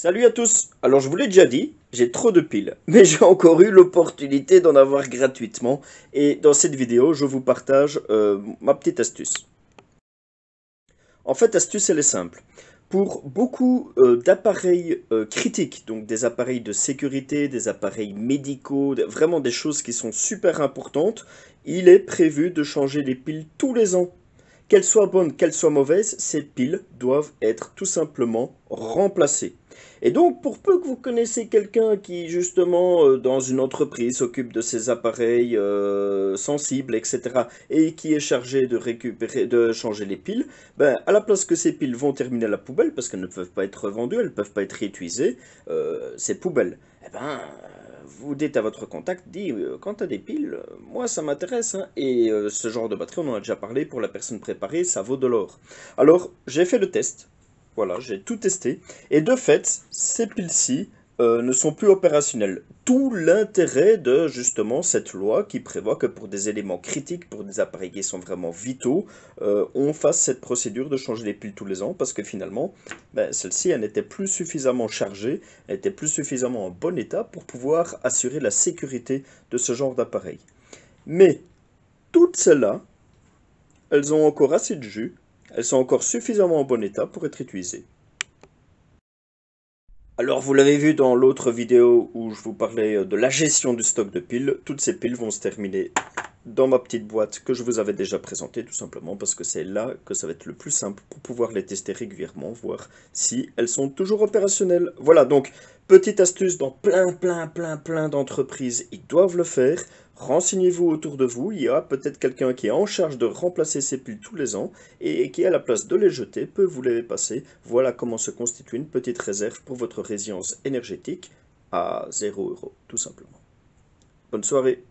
Salut à tous! Alors je vous l'ai déjà dit, j'ai trop de piles, mais j'ai encore eu l'opportunité d'en avoir gratuitement et dans cette vidéo je vous partage ma petite astuce. En fait l'astuce elle est simple. Pour beaucoup d'appareils critiques, donc des appareils de sécurité, des appareils médicaux, vraiment des choses qui sont super importantes, il est prévu de changer les piles tous les ans. Qu'elles soient bonnes, qu'elles soient mauvaises, ces piles doivent être tout simplement remplacées. Et donc, pour peu que vous connaissez quelqu'un qui, justement, dans une entreprise, s'occupe de ces appareils sensibles, etc., et qui est chargé de récupérer, de changer les piles, ben, à la place que ces piles vont terminer à la poubelle, parce qu'elles ne peuvent pas être vendues, elles ne peuvent pas être réutilisées, ces poubelles, eh ben, vous dites à votre contact, dit, quand tu as des piles, moi ça m'intéresse, hein, et ce genre de batterie, on en a déjà parlé, pour la personne préparée, ça vaut de l'or. Alors, j'ai fait le test, voilà, j'ai tout testé, et de fait, ces piles-ci ne sont plus opérationnelles. Tout l'intérêt de justement cette loi qui prévoit que pour des éléments critiques, pour des appareils qui sont vraiment vitaux, on fasse cette procédure de changer les piles tous les ans, parce que finalement, ben, celle-ci, elle n'était plus suffisamment chargée, elle était plus suffisamment en bon état pour pouvoir assurer la sécurité de ce genre d'appareil. Mais toutes celles-là, elles ont encore assez de jus, elles sont encore suffisamment en bon état pour être utilisées. Alors, vous l'avez vu dans l'autre vidéo où je vous parlais de la gestion du stock de piles, toutes ces piles vont se terminer dans ma petite boîte que je vous avais déjà présentée, tout simplement parce que c'est là que ça va être le plus simple pour pouvoir les tester régulièrement, voir si elles sont toujours opérationnelles. Voilà, donc, petite astuce dans plein d'entreprises, ils doivent le faire. Renseignez-vous autour de vous, il y a peut-être quelqu'un qui est en charge de remplacer ces piles tous les ans et qui, à la place de les jeter, peut vous les passer. Voilà comment se constitue une petite réserve pour votre résilience énergétique à 0 €, tout simplement. Bonne soirée!